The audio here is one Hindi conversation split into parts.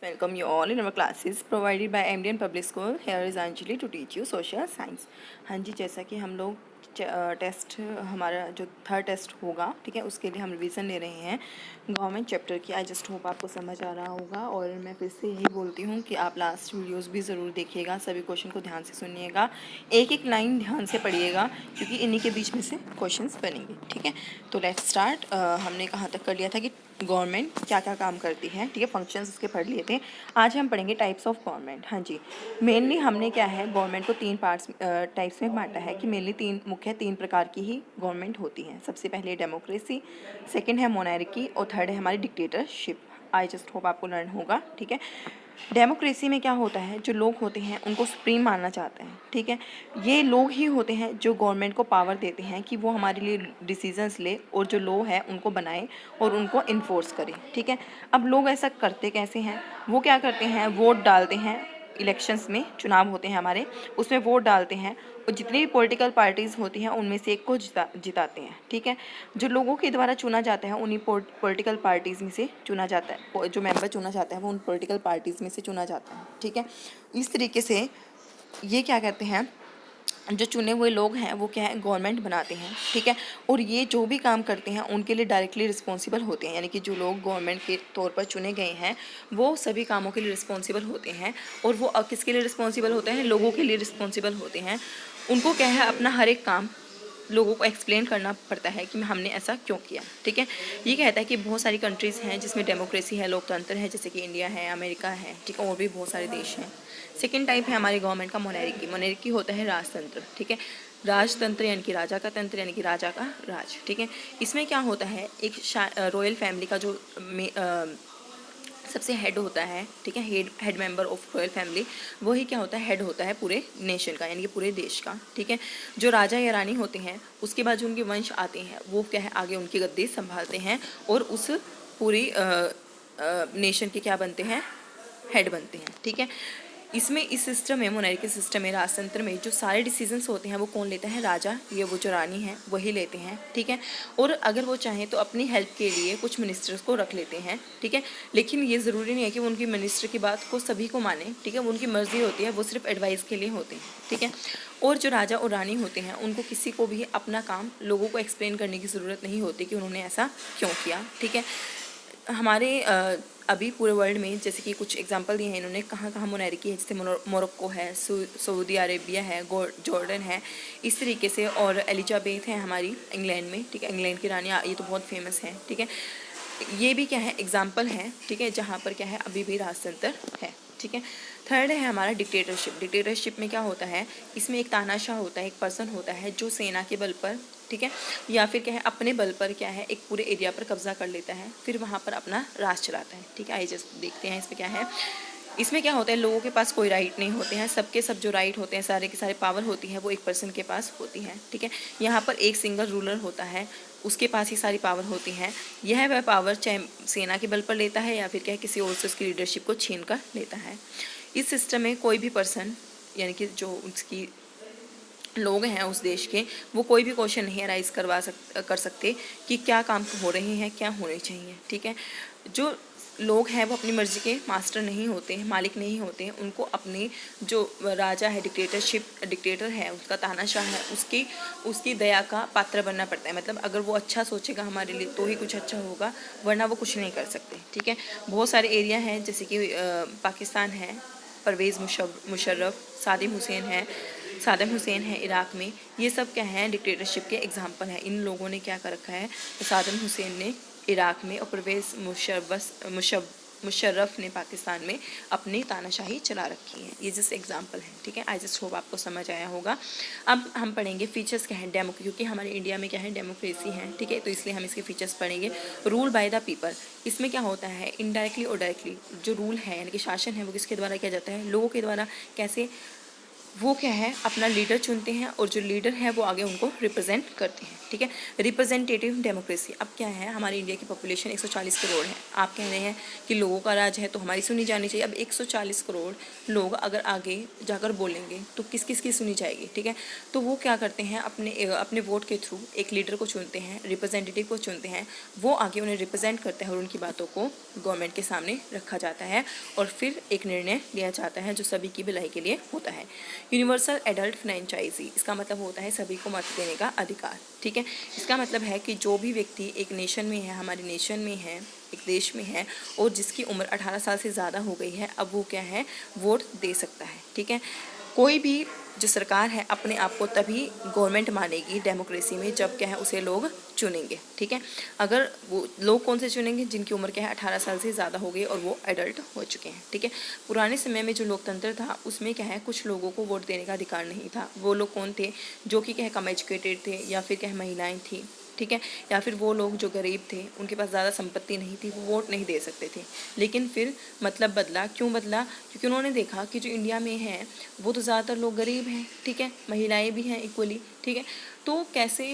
Welcome you all in our classes provided by MDN Public School. Here is Anjali to teach you social science. हाँ जी, जैसा कि हम लोग टेस्ट हमारा जो थर्ड टेस्ट होगा, ठीक है, उसके लिए हम रिवीजन ले रहे हैं गवर्नमेंट चैप्टर की। आई जस्ट होप आपको समझ आ रहा होगा। और मैं फिर से यही बोलती हूँ कि आप लास्ट वीडियोस भी ज़रूर देखिएगा, सभी क्वेश्चन को ध्यान से सुनिएगा, एक एक लाइन ध्यान से पढ़िएगा, क्योंकि इन्हीं के बीच में से क्वेश्चंस बनेंगे, ठीक है। तो लेट्स स्टार्ट। हमने कहाँ तक कर लिया था कि गवर्नमेंट क्या क्या काम करती है, ठीक है, फंक्शंस उसके पढ़ लिए थे। आज हम पढ़ेंगे टाइप्स ऑफ गवर्नमेंट। हाँ जी, मेनली हमने क्या है, गवर्नमेंट को तीन पार्ट्स टाइप्स में बांटा है कि मेनली तीन प्रकार की ही गवर्नमेंट होती हैं। सबसे पहले डेमोक्रेसी, सेकंड है मोनार्की और थर्ड है हमारी डिक्टेटरशिप। आई जस्ट होप आपको लर्न होगा, ठीक है। डेमोक्रेसी में क्या होता है, जो लोग होते हैं उनको सुप्रीम मानना चाहते हैं, ठीक है। ये लोग ही होते हैं जो गवर्नमेंट को पावर देते हैं कि वो हमारे लिए डिसीजंस ले और जो लॉ है उनको बनाए और उनको इन्फोर्स करे, ठीक है। अब लोग ऐसा करते कैसे हैं, वो क्या करते हैं, वोट डालते हैं। इलेक्शंस में चुनाव होते हैं हमारे, उसमें वोट डालते हैं और जितनी भी पॉलिटिकल पार्टीज़ होती हैं उनमें से एक को जिताते हैं, ठीक है। जो लोगों के द्वारा चुना जाता है उन्हीं पॉलिटिकल पार्टीज़ में से चुना जाता है, जो मेंबर चुना जाता है वो उन पॉलिटिकल पार्टीज़ में से चुना जाता है, ठीक है। इस तरीके से ये क्या कहते हैं, जो चुने हुए लोग हैं वो क्या है, गवर्नमेंट बनाते हैं, ठीक है। और ये जो भी काम करते हैं उनके लिए डायरेक्टली रिस्पॉन्सिबल होते हैं, यानी कि जो लोग गवर्नमेंट के तौर पर चुने गए हैं वो सभी कामों के लिए रिस्पॉन्सिबल होते हैं। और वो किसके लिए रिस्पॉन्सिबल होते हैं, लोगों के लिए रिस्पॉन्सिबल होते हैं। उनको क्या है, अपना हर एक काम लोगों को एक्सप्लेन करना पड़ता है कि हमने ऐसा क्यों किया, ठीक है। ये कहता है कि बहुत सारी कंट्रीज़ हैं जिसमें डेमोक्रेसी है, लोकतंत्र है, जैसे कि इंडिया है, अमेरिका है, ठीक है, और भी बहुत सारे देश हैं। सेकेंड टाइप है हमारी गवर्नमेंट का मोनार्की। मोनार्की होता है राजतंत्र, ठीक है। राजतंत्र यानी कि राजा का तंत्र, यानी कि राजा का राज, ठीक है। इसमें क्या होता है, एक रॉयल फैमिली का जो सबसे हेड होता है, ठीक है, head member of royal family, वही क्या होता है, हेड होता है पूरे नेशन का, यानी कि पूरे देश का, ठीक है। जो राजा या रानी होते हैं उसके बाद जो उनके वंश आते हैं वो क्या है, आगे उनकी गद्दी संभालते हैं और उस पूरी नेशन के क्या बनते हैं, हेड बनते हैं, ठीक है। इसमें इस सिस्टम में, मोनार्की सिस्टम में, राजतंत्र में जो सारे डिसीजंस होते हैं वो कौन लेता है, राजा या वो जो रानी है वही लेते हैं, ठीक है। और अगर वो चाहें तो अपनी हेल्प के लिए कुछ मिनिस्टर्स को रख लेते हैं, ठीक है। लेकिन ये ज़रूरी नहीं है कि वो उनकी मिनिस्टर की बात को सभी को माने, ठीक है, वो उनकी मर्जी होती है, वो सिर्फ एडवाइस के लिए होते हैं, ठीक है। और जो राजा और रानी होते हैं उनको किसी को भी अपना काम लोगों को एक्सप्लेन करने की ज़रूरत नहीं होती कि उन्होंने ऐसा क्यों किया, ठीक है। हमारे अभी पूरे वर्ल्ड में जैसे कि कुछ एग्जांपल दिए हैं इन्होंने, कहाँ कहाँ मोनार्की है, जैसे मोरक्को है, सऊदी अरेबिया है, जॉर्डन है, इस तरीके से। और एलिजाबेथ है हमारी इंग्लैंड में, ठीक है, इंग्लैंड की रानी, ये तो बहुत फेमस है, ठीक है। ये भी क्या है, एग्जाम्पल है, ठीक है, जहाँ पर क्या है अभी भी राजतंत्र है, ठीक है। थर्ड है हमारा डिक्टेटरशिप। डिक्टेटरशिप में क्या होता है, इसमें एक तानाशाह होता है, एक पर्सन होता है जो सेना के बल पर, ठीक है, या फिर क्या है अपने बल पर क्या है, एक पूरे एरिया पर कब्जा कर लेता है, फिर वहाँ पर अपना राज चलाता है, ठीक है। आइए जस्ट देखते हैं इसमें क्या है। इसमें क्या होता है, लोगों के पास कोई राइट नहीं होते हैं, सबके सब जो राइट होते हैं, सारे के सारे पावर होती है वो एक पर्सन के पास होती है, ठीक है। यहाँ पर एक सिंगल रूलर होता है, उसके पास ही सारी पावर होती हैं। यह वह पावर चाहे सेना के बल पर लेता है या फिर क्या है किसी और से उसकी लीडरशिप को छीन कर लेता है। इस सिस्टम में कोई भी पर्सन, यानी कि जो उसकी लोग हैं उस देश के, वो कोई भी क्वेश्चन नहीं अराइज कर सकते कि क्या काम हो रहे हैं, क्या होने चाहिए, ठीक है। जो लोग हैं वो अपनी मर्जी के मास्टर नहीं होते हैं, मालिक नहीं होते हैं, उनको अपने जो राजा है, डिक्टेटर है, उसका तानाशाह है, उसकी दया का पात्र बनना पड़ता है। मतलब अगर वो अच्छा सोचेगा हमारे लिए तो ही कुछ अच्छा होगा, वरना वो कुछ नहीं कर सकते, ठीक है। बहुत सारे एरिया हैं जैसे कि पाकिस्तान है, परवेज़ मुशर्रफ, सादम हुसैन है इराक़ में, ये सब क्या है, डिक्टेटरशिप के एग्जाम्पल हैं। इन लोगों ने क्या कर रखा है, सादम हुसैन ने इराक़ में और परवेज़ मुशर्रफ ने पाकिस्तान में अपनी तानाशाही चला रखी है। ये जस्ट एग्जाम्पल है, ठीक है। आई जस्ट होप आपको समझ आया होगा। अब हम पढ़ेंगे फीचर्स क्या है क्योंकि हमारे इंडिया में क्या है, डेमोक्रेसी है, ठीक है, तो इसलिए हम इसके फीचर्स पढ़ेंगे। रूल बाय द पीपल, इसमें क्या होता है, इनडायरेक्टली और डायरेक्टली जो रूल है यानी कि शासन है वो किसके द्वारा किया जाता है, लोगों के द्वारा। कैसे, वो क्या है अपना लीडर चुनते हैं और जो लीडर है वो आगे उनको रिप्रेजेंट करते हैं, ठीक है। रिप्रेजेंटेटिव डेमोक्रेसी, अब क्या है हमारी इंडिया की पॉपुलेशन 140 करोड़ है। आप कह रहे हैं कि लोगों का राज है तो हमारी सुनी जानी चाहिए। अब 140 करोड़ लोग अगर आगे जाकर बोलेंगे तो किस किस की सुनी जाएगी, ठीक है। तो वो क्या करते हैं अपने वोट के थ्रू एक लीडर को चुनते हैं, रिप्रेजेंटेटिव को चुनते हैं, वो आगे उन्हें रिप्रेजेंट करते हैं और उनकी बातों को गवर्नमेंट के सामने रखा जाता है और फिर एक निर्णय लिया जाता है जो सभी की भलाई के लिए होता है। यूनिवर्सल एडल्ट फ्रेंचाइजी, इसका मतलब होता है सभी को मत देने का अधिकार, ठीक है। इसका मतलब है कि जो भी व्यक्ति एक नेशन में है, हमारे नेशन में है, एक देश में है और जिसकी उम्र 18 साल से ज़्यादा हो गई है, अब वो क्या है वोट दे सकता है, ठीक है। कोई भी जो सरकार है अपने आप को तभी गवर्नमेंट मानेगी डेमोक्रेसी में जब क्या है उसे लोग चुनेंगे, ठीक है। अगर वो लोग कौन से चुनेंगे, जिनकी उम्र क्या है 18 साल से ज़्यादा हो गई और वो एडल्ट हो चुके हैं, ठीक है। पुराने समय में जो लोकतंत्र था उसमें क्या है कुछ लोगों को वोट देने का अधिकार नहीं था। वो लोग कौन थे, जो कि क्या है कम एजुकेटेड थे या फिर क्या है महिलाएँ थी, ठीक है, या फिर वो लोग जो गरीब थे, उनके पास ज़्यादा संपत्ति नहीं थी, वो वोट नहीं दे सकते थे। लेकिन फिर मतलब बदला, क्यों बदला, क्योंकि उन्होंने देखा कि जो इंडिया में है वो तो ज़्यादातर लोग गरीब हैं, ठीक है, महिलाएं भी हैं इक्वली, ठीक है। तो कैसे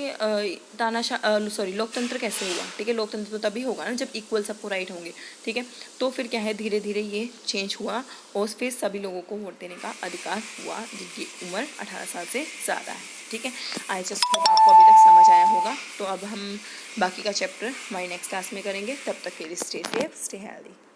लोकतंत्र कैसे हुआ, ठीक है। लोकतंत्र तो तभी होगा ना जब इक्वल सबको राइट होंगे, ठीक है। तो फिर क्या है धीरे धीरे ये चेंज हुआ और फिर सभी लोगों को वोट देने का अधिकार हुआ जिनकी उम्र 18 साल से ज़्यादा है, ठीक है। आई जस्ट होप आपको अभी तक समझ आया होगा। तो अब हम बाकी का चैप्टर हमारी नेक्स्ट क्लास में करेंगे। तब तक के लिए स्टे सेफ, स्टे हेल्दी।